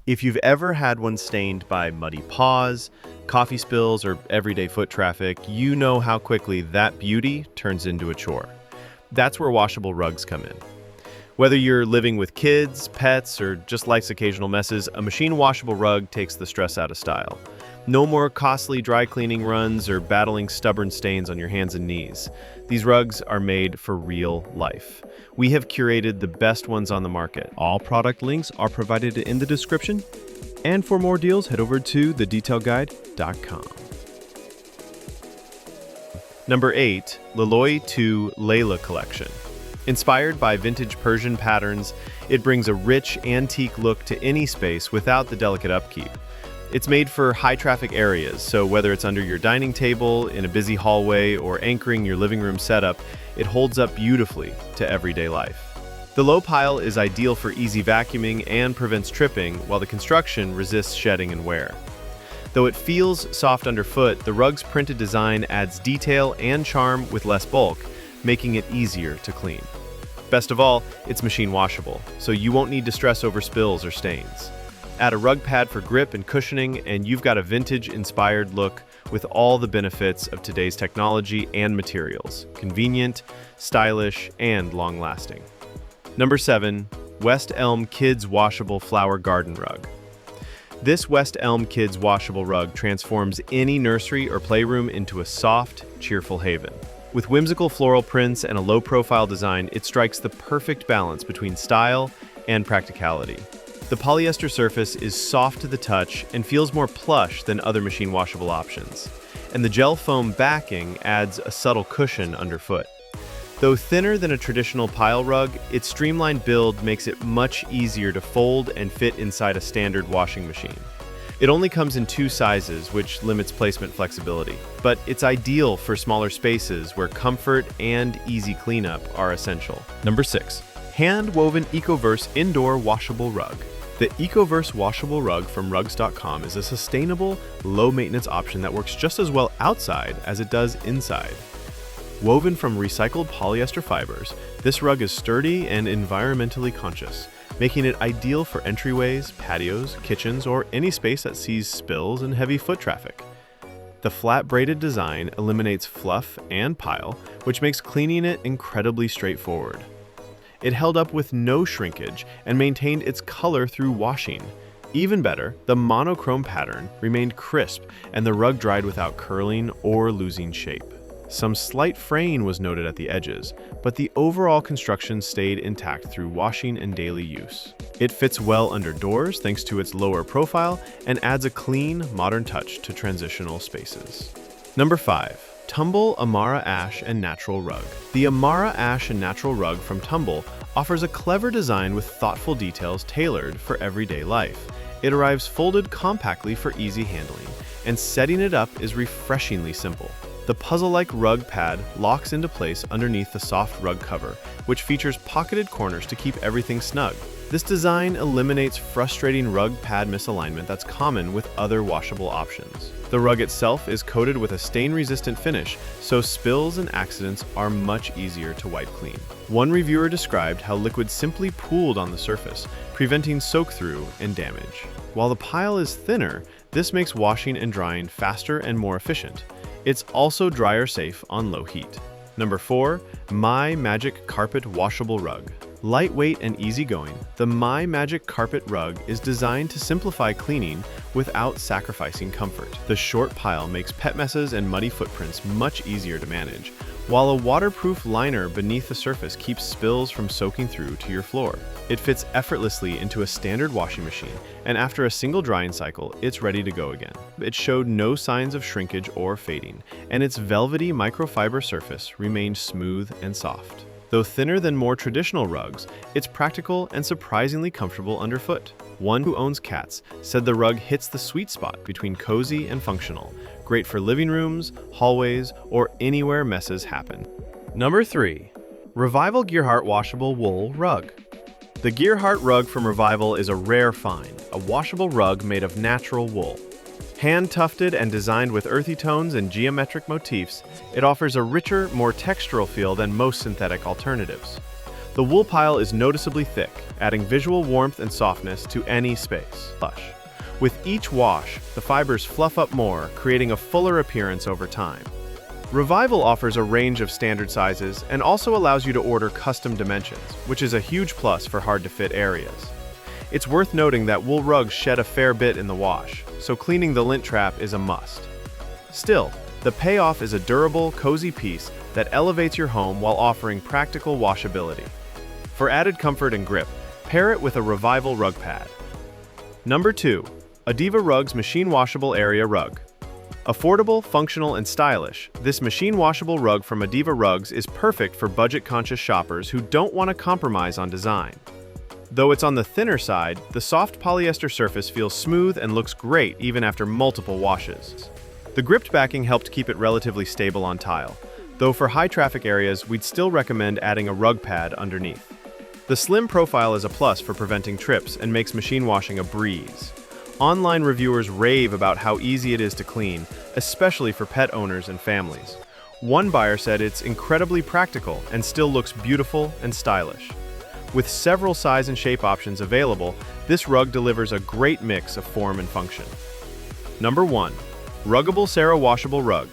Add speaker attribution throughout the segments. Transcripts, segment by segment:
Speaker 1: If you've ever had one stained by muddy paws, coffee spills, or everyday foot traffic, you know how quickly that beauty turns into a chore. That's where washable rugs come in. Whether you're living with kids, pets, or just life's occasional messes, a machine-washable rug takes the stress out of style. No more costly dry cleaning runs or battling stubborn stains on your hands and knees. These rugs are made for real life. We have curated the best ones on the market.
Speaker 2: All product links are provided in the description. And for more deals, head over to thedetailguide.com.
Speaker 1: Number 8, Loloi 2 Layla Collection. Inspired by vintage Persian patterns, it brings a rich, antique look to any space without the delicate upkeep. It's made for high-traffic areas, so whether it's under your dining table, in a busy hallway, or anchoring your living room setup, it holds up beautifully to everyday life. The low pile is ideal for easy vacuuming and prevents tripping, while the construction resists shedding and wear. Though it feels soft underfoot, the rug's printed design adds detail and charm with less bulk, making it easier to clean. Best of all, it's machine washable, so you won't need to stress over spills or stains. Add a rug pad for grip and cushioning, and you've got a vintage-inspired look with all the benefits of today's technology and materials. Convenient, stylish, and long-lasting. Number 7, West Elm Kids Washable Flower Garden Rug. This West Elm Kids Washable Rug transforms any nursery or playroom into a soft, cheerful haven. With whimsical floral prints and a low-profile design, it strikes the perfect balance between style and practicality. The polyester surface is soft to the touch and feels more plush than other machine washable options. And the gel foam backing adds a subtle cushion underfoot. Though thinner than a traditional pile rug, its streamlined build makes it much easier to fold and fit inside a standard washing machine. It only comes in 2 sizes, which limits placement flexibility, but it's ideal for smaller spaces where comfort and easy cleanup are essential.
Speaker 2: Number 6, hand-woven Ecoverse Indoor Washable Rug. The Ecoverse Washable Rug from Rugs.com is a sustainable, low-maintenance option that works just as well outside as it does inside. Woven from recycled polyester fibers, this rug is sturdy and environmentally conscious, making it ideal for entryways, patios, kitchens, or any space that sees spills and heavy foot traffic. The flat braided design eliminates fluff and pile, which makes cleaning it incredibly straightforward. It held up with no shrinkage and maintained its color through washing. Even better, the monochrome pattern remained crisp and the rug dried without curling or losing shape. Some slight fraying was noted at the edges, but the overall construction stayed intact through washing and daily use. It fits well under doors thanks to its lower profile and adds a clean, modern touch to transitional spaces. Number 5. Tumble Amara Ash and Natural Rug. The Amara Ash and Natural Rug from Tumble offers a clever design with thoughtful details tailored for everyday life. It arrives folded compactly for easy handling, and setting it up is refreshingly simple. The puzzle-like rug pad locks into place underneath the soft rug cover, which features pocketed corners to keep everything snug. This design eliminates frustrating rug pad misalignment that's common with other washable options. The rug itself is coated with a stain-resistant finish, so spills and accidents are much easier to wipe clean. One reviewer described how liquid simply pooled on the surface, preventing soak-through and damage. While the pile is thinner, this makes washing and drying faster and more efficient. It's also dryer safe on low heat. Number 4, My Magic Carpet Washable Rug. Lightweight and easygoing, the My Magic Carpet Rug is designed to simplify cleaning without sacrificing comfort. The short pile makes pet messes and muddy footprints much easier to manage, while a waterproof liner beneath the surface keeps spills from soaking through to your floor. It fits effortlessly into a standard washing machine, and after a single drying cycle, it's ready to go again. It showed no signs of shrinkage or fading, and its velvety microfiber surface remained smooth and soft. Though thinner than more traditional rugs, it's practical and surprisingly comfortable underfoot. One who owns cats said the rug hits the sweet spot between cozy and functional, great for living rooms, hallways, or anywhere messes happen. Number 3, Revival Gearhart Washable Wool Rug. The Gearhart rug from Revival is a rare find, a washable rug made of natural wool. Hand-tufted and designed with earthy tones and geometric motifs, it offers a richer, more textural feel than most synthetic alternatives.
Speaker 1: The wool pile is noticeably thick, adding visual warmth and softness to any space. With each wash, the fibers fluff up more, creating a fuller appearance over time. Revival offers a range of standard sizes and also allows you to order custom dimensions, which is a huge plus for hard-to-fit areas. It's worth noting that wool rugs shed a fair bit in the wash, so cleaning the lint trap is a must. Still, the payoff is a durable, cozy piece that elevates your home while offering practical washability. For added comfort and grip, pair it with a Revival rug pad. Number 2. Adiva Rugs Machine-Washable Area Rug. Affordable, functional, and stylish, this machine-washable rug from Adiva Rugs is perfect for budget-conscious shoppers who don't want to compromise on design. Though it's on the thinner side, the soft polyester surface feels smooth and looks great even after multiple washes. The gripped backing helped keep it relatively stable on tile, though for high-traffic areas, we'd still recommend adding a rug pad underneath. The slim profile is a plus for preventing trips and makes machine washing a breeze. Online reviewers rave about how easy it is to clean, especially for pet owners and families. One buyer said it's incredibly practical and still looks beautiful and stylish. With several size and shape options available, this rug delivers a great mix of form and function. Number 1. Ruggable Sarrah Washable Rug.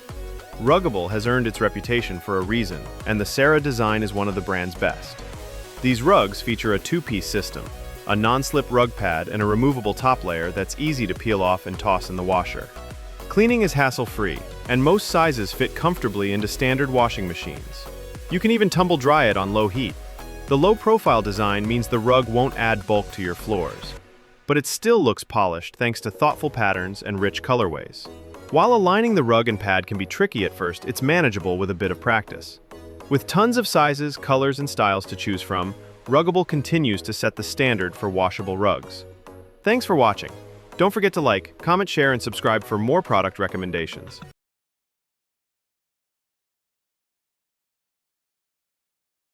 Speaker 1: Ruggable has earned its reputation for a reason, and the Sarrah design is one of the brand's best. These rugs feature a two-piece system, a non-slip rug pad and a removable top layer that's easy to peel off and toss in the washer. Cleaning is hassle-free, and most sizes fit comfortably into standard washing machines. You can even tumble dry it on low heat. The low-profile design means the rug won't add bulk to your floors, but it still looks polished thanks to thoughtful patterns and rich colorways. While aligning the rug and pad can be tricky at first, it's manageable with a bit of practice. With tons of sizes, colors, and styles to choose from, Ruggable continues to set the standard for washable rugs. Thanks for watching. Don't forget to like, comment, share, and subscribe for more product recommendations.